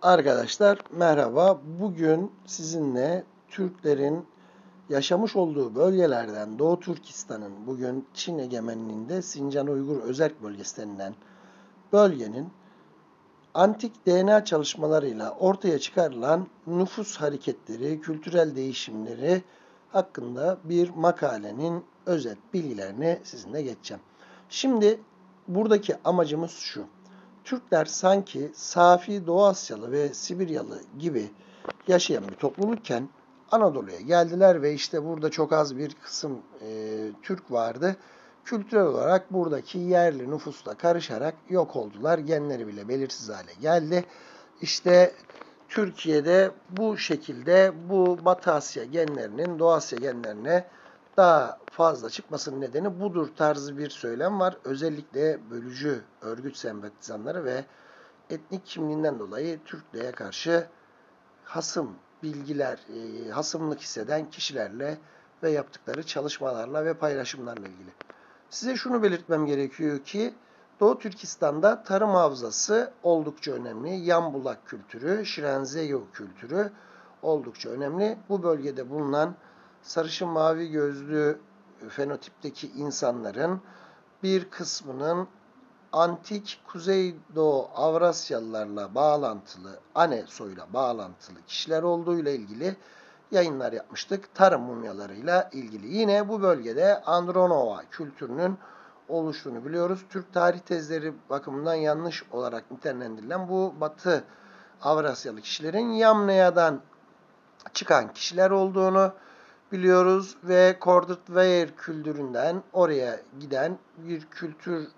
Arkadaşlar merhaba. Bugün sizinle Türklerin yaşamış olduğu bölgelerden Doğu Türkistan'ın bugün Çin egemenliğinde Sincan Uygur Özerk Bölgesi denilen bölgenin antik DNA çalışmalarıyla ortaya çıkarılan nüfus hareketleri, kültürel değişimleri hakkında bir makalenin özet bilgilerini sizinle geçeceğim. Şimdi buradaki amacımız şu. Türkler sanki safi Doğu Asyalı ve Sibiryalı gibi yaşayan bir toplulukken Anadolu'ya geldiler ve işte burada çok az bir kısım Türk vardı. Kültürel olarak buradaki yerli nüfusla karışarak yok oldular. Genleri bile belirsiz hale geldi. İşte Türkiye'de bu şekilde bu Batı Asya genlerinin Doğu Asya genlerine daha fazla çıkmasının nedeni budur tarzı bir söylem var. Özellikle bölücü örgüt sempatizanları ve etnik kimliğinden dolayı Türklüğe karşı hasımlık hisseden kişilerle ve yaptıkları çalışmalarla ve paylaşımlarla ilgili. Size şunu belirtmem gerekiyor ki Doğu Türkistan'da tarım havzası oldukça önemli. Yambulak kültürü, Şirenzeyo kültürü oldukça önemli. Bu bölgede bulunan sarışın mavi gözlü fenotipteki insanların bir kısmının antik Kuzeydoğu Avrasyalılarla bağlantılı, Ane soyla bağlantılı kişiler olduğuyla ilgili yayınlar yapmıştık. Tarım mumyalarıyla ilgili. Yine bu bölgede Andronova kültürünün oluştuğunu biliyoruz. Türk tarih tezleri bakımından yanlış olarak nitelendirilen bu Batı Avrasyalı kişilerin Yamnaya'dan çıkan kişiler olduğunu biliyoruz ve Kordutveyer kültüründen oraya giden bir kültür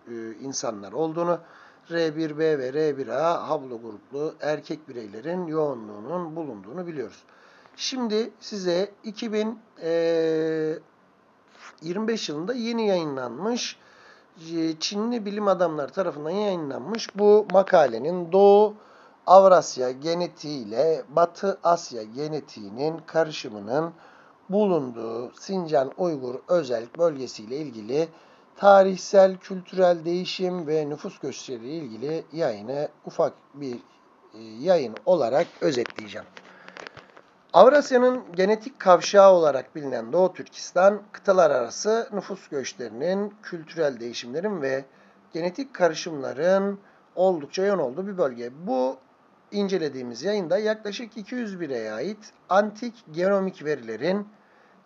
insanlar olduğunu, R1B ve R1A haplogruplu erkek bireylerin yoğunluğunun bulunduğunu biliyoruz. Şimdi size 2025 yılında yeni yayınlanmış Çinli bilim adamları tarafından yayınlanmış bu makalenin Doğu Avrasya genetiği ile Batı Asya genetiğinin karışımının bulunduğu Sincan Uygur Özerk Bölgesi ile ilgili tarihsel, kültürel değişim ve nüfus göçleri ile ilgili yayını ufak bir yayın olarak özetleyeceğim. Avrasya'nın genetik kavşağı olarak bilinen Doğu Türkistan, kıtalar arası nüfus göçlerinin, kültürel değişimlerin ve genetik karışımların oldukça yoğun olduğu bir bölge. Bu incelediğimiz yayında yaklaşık 200 bireye ait antik genomik verilerin,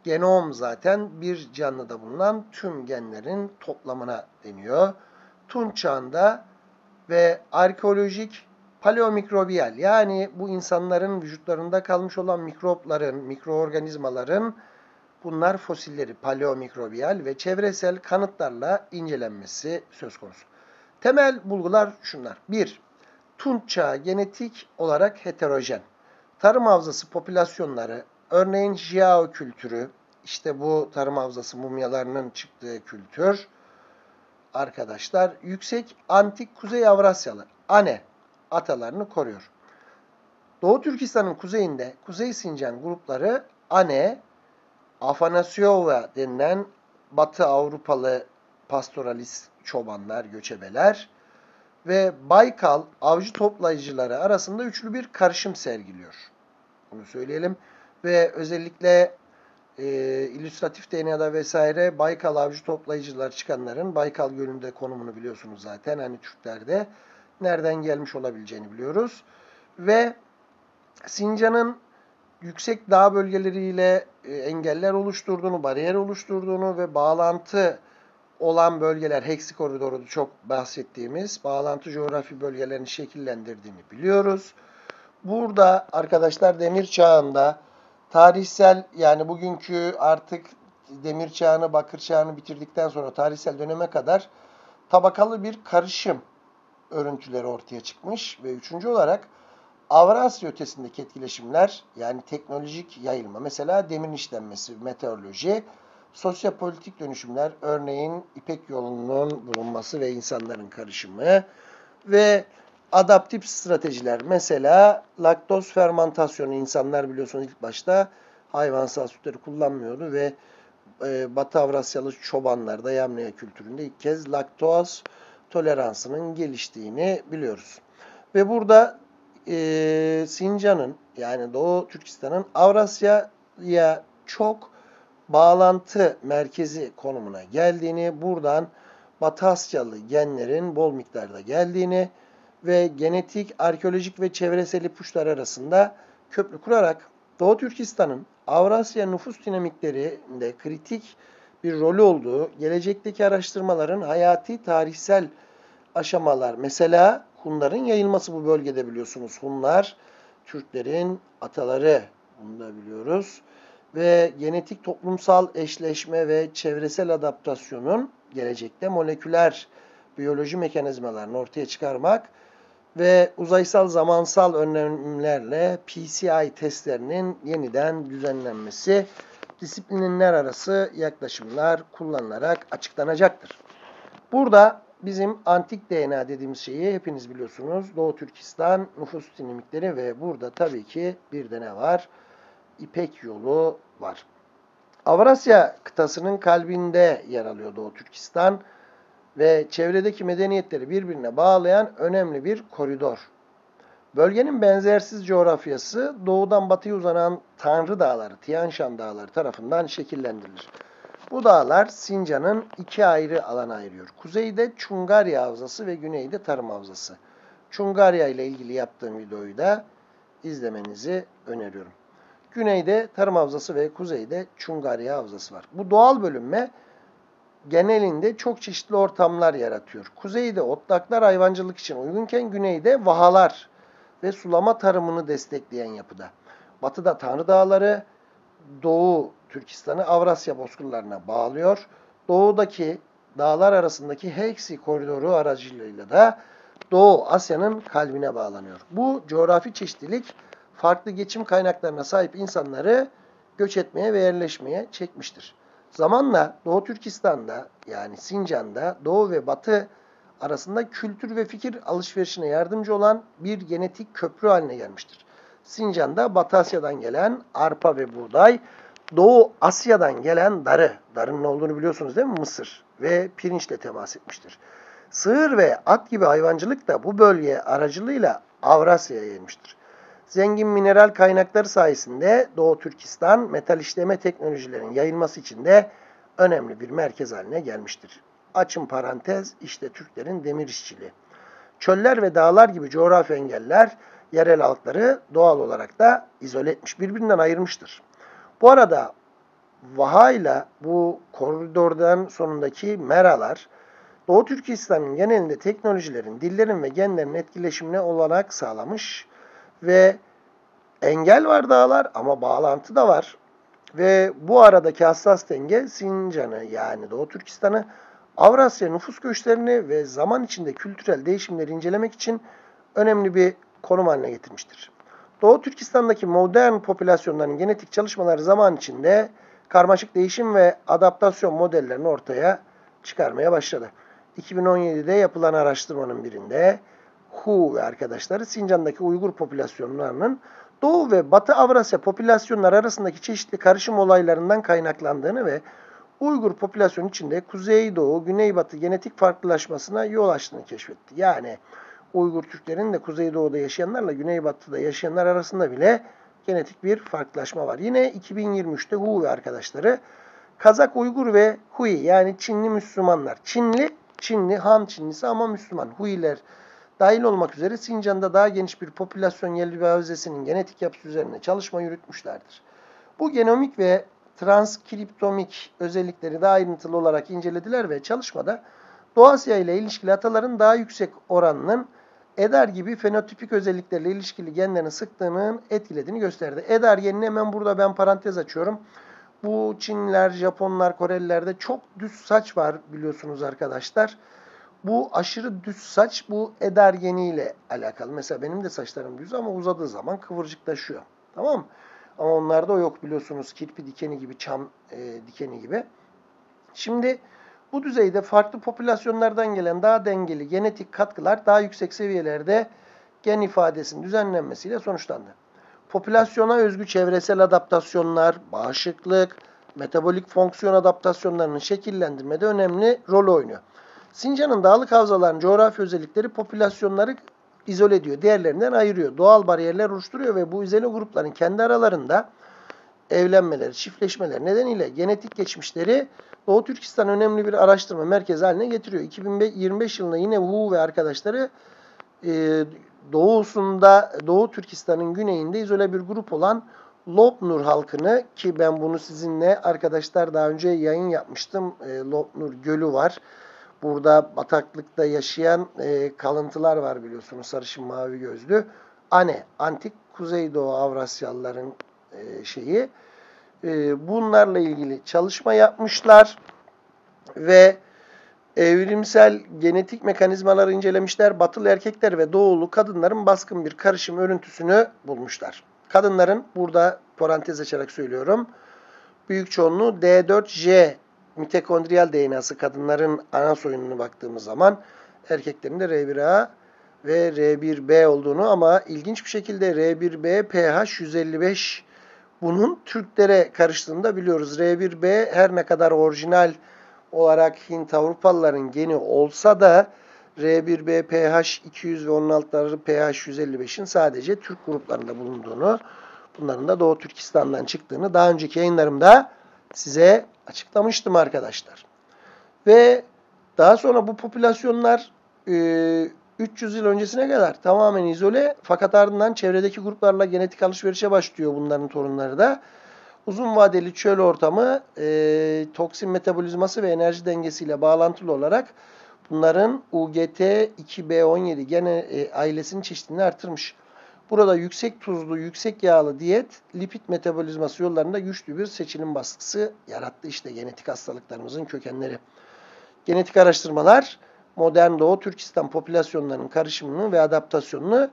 genom zaten bir canlıda bulunan tüm genlerin toplamına deniyor. Tunç çağında ve arkeolojik paleomikrobiyal, yani bu insanların vücutlarında kalmış olan mikropların, mikroorganizmaların, bunlar fosilleri paleomikrobiyal ve çevresel kanıtlarla incelenmesi söz konusu. Temel bulgular şunlar. 1. Tunç çağı genetik olarak heterojen. Tarım havzası popülasyonları, örneğin Jiao kültürü, işte bu tarım havzası mumyalarının çıktığı kültür, arkadaşlar, yüksek antik Kuzey Avrasyalı Ane atalarını koruyor. Doğu Türkistan'ın kuzeyinde Kuzey Sincan grupları Ane, Afanasyova denilen Batı Avrupalı pastoralist çobanlar, göçebeler ve Baykal avcı toplayıcıları arasında üçlü bir karışım sergiliyor. Bunu söyleyelim. Ve özellikle illüstratif DNA'da vesaire Baykal avcı toplayıcılar çıkanların Baykal Gölü'nde konumunu biliyorsunuz zaten. Hani Türklerde nereden gelmiş olabileceğini biliyoruz. Ve Sincan'ın yüksek dağ bölgeleriyle engeller oluşturduğunu, bariyer oluşturduğunu ve bağlantı olan bölgeler, Heksi Koridoru çok bahsettiğimiz bağlantı coğrafi bölgelerini şekillendirdiğini biliyoruz. Burada arkadaşlar demir çağında tarihsel, yani bugünkü artık demir çağını, bakır çağını bitirdikten sonra tarihsel döneme kadar tabakalı bir karışım örüntüleri ortaya çıkmış ve üçüncü olarak Avrasya ötesindeki etkileşimler, yani teknolojik yayılma, mesela demirin işlenmesi, meteoroloji, sosyopolitik dönüşümler, örneğin İpek yolunun bulunması ve insanların karışımı ve adaptif stratejiler, mesela laktoz fermentasyonu. İnsanlar biliyorsunuz ilk başta hayvansal sütleri kullanmıyordu ve Batı Avrasyalı çobanlarda, Yamnaya kültüründe ilk kez laktoz toleransının geliştiğini biliyoruz. Ve burada Sincan'ın yani Doğu Türkistan'ın Avrasya'ya çok bağlantı merkezi konumuna geldiğini, buradan Batı Asyalı genlerin bol miktarda geldiğini ve genetik, arkeolojik ve çevresel ipuçları arasında köprü kurarak Doğu Türkistan'ın Avrasya nüfus dinamiklerinde kritik bir rolü olduğu, gelecekteki araştırmaların hayati tarihsel aşamalar, mesela Hunların yayılması bu bölgede biliyorsunuz. Hunlar, Türklerin ataları, bunu da biliyoruz. Ve genetik toplumsal eşleşme ve çevresel adaptasyonun gelecekte moleküler biyoloji mekanizmalarını ortaya çıkarmak ve uzaysal zamansal önlemlerle PCI testlerinin yeniden düzenlenmesi, disiplinler arası yaklaşımlar kullanılarak açıklanacaktır. Burada bizim antik DNA dediğimiz şeyi hepiniz biliyorsunuz. Doğu Türkistan nüfus dinamikleri ve burada tabii ki bir de ne var? İpek yolu var. Avrasya kıtasının kalbinde yer alıyor Doğu Türkistan ve çevredeki medeniyetleri birbirine bağlayan önemli bir koridor. Bölgenin benzersiz coğrafyası doğudan batıya uzanan Tanrı Dağları, Tian Shan Dağları tarafından şekillendirilir. Bu dağlar Sincan'ın iki ayrı alana ayırıyor. Kuzeyde Çungarya Havzası ve güneyde Tarım Havzası. Çungarya ile ilgili yaptığım videoyu da izlemenizi öneriyorum. Güneyde Tarım Havzası ve kuzeyde Çungarya Havzası var. Bu doğal bölünme genelinde çok çeşitli ortamlar yaratıyor. Kuzeyde otlaklar hayvancılık için uygunken güneyde vahalar ve sulama tarımını destekleyen yapıda. Batıda Tanrı Dağları, Doğu Türkistan'ı Avrasya bozkırlarına bağlıyor. Doğudaki dağlar arasındaki Heksi koridoru aracılığıyla da Doğu Asya'nın kalbine bağlanıyor. Bu coğrafi çeşitlilik farklı geçim kaynaklarına sahip insanları göç etmeye ve yerleşmeye çekmiştir. Zamanla Doğu Türkistan'da yani Sincan'da Doğu ve Batı arasında kültür ve fikir alışverişine yardımcı olan bir genetik köprü haline gelmiştir. Sincan'da Batı Asya'dan gelen arpa ve buğday, Doğu Asya'dan gelen darın ne olduğunu biliyorsunuz değil mi? Mısır ve pirinçle temas etmiştir. Sığır ve at gibi hayvancılık da bu bölge aracılığıyla Avrasya'ya yayılmıştır. Zengin mineral kaynakları sayesinde Doğu Türkistan metal işleme teknolojilerinin yayılması için de önemli bir merkez haline gelmiştir. Açın parantez, işte Türklerin demir işçiliği. Çöller ve dağlar gibi coğrafi engeller yerel halkları doğal olarak da izole etmiş, birbirinden ayırmıştır. Bu arada Vaha ile bu koridordan sonundaki meralar Doğu Türkistan'ın genelinde teknolojilerin, dillerin ve genlerin etkileşimine olanak sağlamış ve engel var dağlar ama bağlantı da var. Ve bu aradaki hassas denge Sincan'ı yani Doğu Türkistan'ı Avrasya nüfus göçlerini ve zaman içinde kültürel değişimleri incelemek için önemli bir konum haline getirmiştir. Doğu Türkistan'daki modern popülasyonların genetik çalışmaları zaman içinde karmaşık değişim ve adaptasyon modellerini ortaya çıkarmaya başladı. 2017'de yapılan araştırmanın birinde Hu ve arkadaşları Sincan'daki Uygur popülasyonlarının Doğu ve Batı Avrasya popülasyonları arasındaki çeşitli karışım olaylarından kaynaklandığını ve Uygur popülasyonu içinde Kuzeydoğu, Güneybatı genetik farklılaşmasına yol açtığını keşfetti. Yani Uygur Türklerin de Kuzeydoğu'da yaşayanlarla Güneybatı'da yaşayanlar arasında bile genetik bir farklılaşma var. Yine 2023'te Hu ve arkadaşları Kazak, Uygur ve Hui yani Çinli Müslümanlar. Çinli, Han Çinlisi ama Müslüman. Huiler dahil olmak üzere Sincan'da daha geniş bir popülasyon yerli ve havzesinin genetik yapısı üzerine çalışma yürütmüşlerdir. Bu genomik ve transkriptomik özellikleri daha ayrıntılı olarak incelediler ve çalışmada Doğu Asya ile ilişkili ataların daha yüksek oranının Eder gibi fenotipik özelliklerle ilişkili genlerin sıklığının etkilediğini gösterdi. Eder genini hemen burada ben parantez açıyorum. Bu Çinliler, Japonlar, Korelilerde çok düz saç var biliyorsunuz arkadaşlar. Bu aşırı düz saç bu eder geniyle alakalı. Mesela benim de saçlarım düz ama uzadığı zaman kıvırcıklaşıyor. Tamam mı? Ama onlarda o yok biliyorsunuz. Kirpi dikeni gibi, çam dikeni gibi. Şimdi bu düzeyde farklı popülasyonlardan gelen daha dengeli genetik katkılar daha yüksek seviyelerde gen ifadesinin düzenlenmesiyle sonuçlandı. Popülasyona özgü çevresel adaptasyonlar, bağışıklık, metabolik fonksiyon adaptasyonlarının şekillendirmede önemli rol oynuyor. Sincan'ın dağlık havzaların coğrafi özellikleri popülasyonları izole ediyor. Diğerlerinden ayırıyor. Doğal bariyerler oluşturuyor ve bu izole grupların kendi aralarında evlenmeleri, çiftleşmeleri nedeniyle genetik geçmişleri Doğu Türkistan önemli bir araştırma merkezi haline getiriyor. 2025 yılında yine Wu ve arkadaşları Doğu Türkistan'ın güneyinde izole bir grup olan Lopnur halkını, ki ben bunu sizinle arkadaşlar daha önce yayın yapmıştım. Lopnur Gölü var. Burada bataklıkta yaşayan kalıntılar var biliyorsunuz, sarışın mavi gözlü. Antik Kuzeydoğu Avrasyalıların şeyi. Bunlarla ilgili çalışma yapmışlar ve evrimsel genetik mekanizmaları incelemişler. Batılı erkekler ve doğulu kadınların baskın bir karışım örüntüsünü bulmuşlar. Kadınların, burada parantez açarak söylüyorum, büyük çoğunluğu D4J mitokondriyal DNA'sı kadınların ana soyununa baktığımız zaman, erkeklerin de R1A ve R1B olduğunu, ama ilginç bir şekilde R1B pH 155 bunun Türklere karıştığını da biliyoruz. R1B her ne kadar orijinal olarak Hint Avrupalıların geni olsa da R1B pH 200 ve onun altları pH 155'in sadece Türk gruplarında bulunduğunu, bunların da Doğu Türkistan'dan çıktığını daha önceki yayınlarımda size açıklamıştım arkadaşlar. Ve daha sonra bu popülasyonlar 300 yıl öncesine kadar tamamen izole, fakat ardından çevredeki gruplarla genetik alışverişe başlıyor bunların torunları da. Uzun vadeli çöl ortamı, toksin metabolizması ve enerji dengesiyle bağlantılı olarak bunların UGT2B17 gene ailesinin çeşitliliğini artırmış. Burada yüksek tuzlu, yüksek yağlı diyet, lipid metabolizması yollarında güçlü bir seçilim baskısı yarattı. İşte genetik hastalıklarımızın kökenleri. Genetik araştırmalar modern Doğu Türkistan popülasyonlarının karışımını ve adaptasyonunu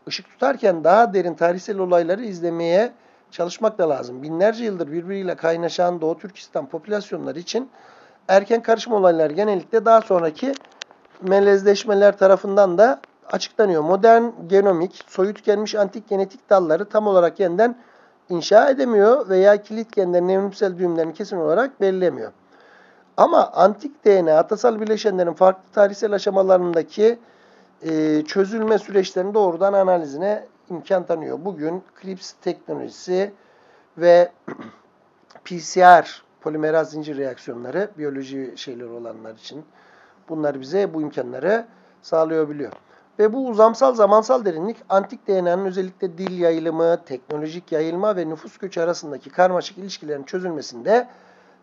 ışık tutarken daha derin tarihsel olayları izlemeye çalışmak da lazım. Binlerce yıldır birbiriyle kaynaşan Doğu Türkistan popülasyonları için erken karışım olayları genellikle daha sonraki melezleşmeler tarafından da açıklanıyor. Modern genomik, soyu tükenmiş antik genetik dalları tam olarak yeniden inşa edemiyor veya kilit genlerin evrimsel düğümlerini kesin olarak belirlemiyor. Ama antik DNA, atasal bileşenlerin farklı tarihsel aşamalarındaki çözülme süreçlerinin doğrudan analizine imkan tanıyor. Bugün CRISPR teknolojisi ve PCR, polimeraz zincir reaksiyonları, biyoloji şeyleri olanlar için bunlar bize bu imkanları sağlayabiliyor. Ve bu uzamsal zamansal derinlik antik DNA'nın özellikle dil yayılımı, teknolojik yayılma ve nüfus göçü arasındaki karmaşık ilişkilerin çözülmesinde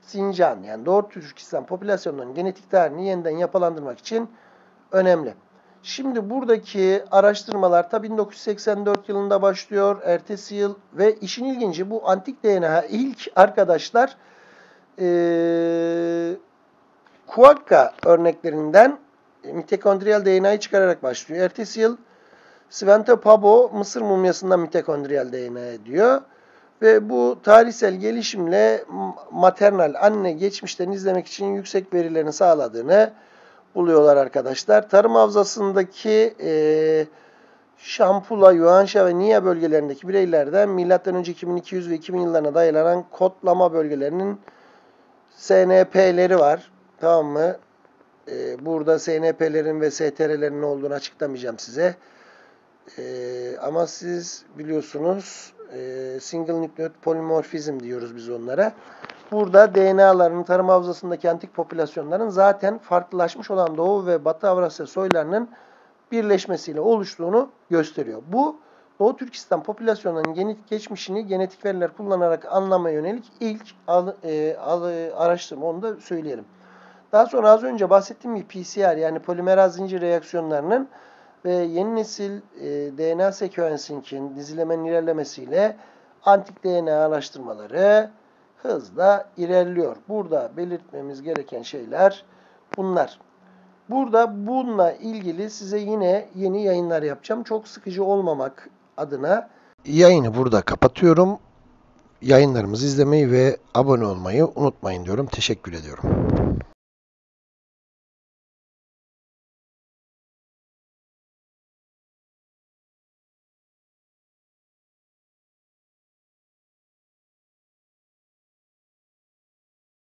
Sincan, yani Doğu Türkistan popülasyonlarının genetik tarihini yeniden yapılandırmak için önemli. Şimdi buradaki araştırmalar ta 1984 yılında başlıyor, ertesi yıl, ve işin ilginci bu antik DNA ilk arkadaşlar Quagga örneklerinden mitokondriyal DNA'yı çıkararak başlıyor. Ertesi yıl Svante Pabo Mısır mumyasından mitokondriyal DNA diyor. Ve bu tarihsel gelişimle maternal anne geçmişlerini izlemek için yüksek verilerini sağladığını buluyorlar arkadaşlar. Tarım havzasındaki Şampula, Yuanşa ve Nia bölgelerindeki bireylerden M.Ö. 2200 ve 2000 yıllarına dayanan kodlama bölgelerinin SNP'leri var. Tamam mı? Burada SNP'lerin ve STR'lerin ne olduğunu açıklamayacağım size. Ama siz biliyorsunuz single nucleotide polymorphism diyoruz biz onlara. Burada DNA'ların tarım havzasındaki antik popülasyonların zaten farklılaşmış olan Doğu ve Batı Avrasya soylarının birleşmesiyle oluştuğunu gösteriyor. Bu Doğu Türkistan popülasyonlarının genetik geçmişini genetik veriler kullanarak anlamaya yönelik ilk araştırma, onu da söyleyelim. Daha sonra az önce bahsettiğim gibi PCR, yani polimeraz zincir reaksiyonlarının ve yeni nesil DNA sequencing'in dizilemenin ilerlemesiyle antik DNA araştırmaları hızla ilerliyor. Burada belirtmemiz gereken şeyler bunlar. Burada bununla ilgili size yine yeni yayınlar yapacağım. Çok sıkıcı olmamak adına yayını burada kapatıyorum. Yayınlarımızı izlemeyi ve abone olmayı unutmayın diyorum. Teşekkür ediyorum.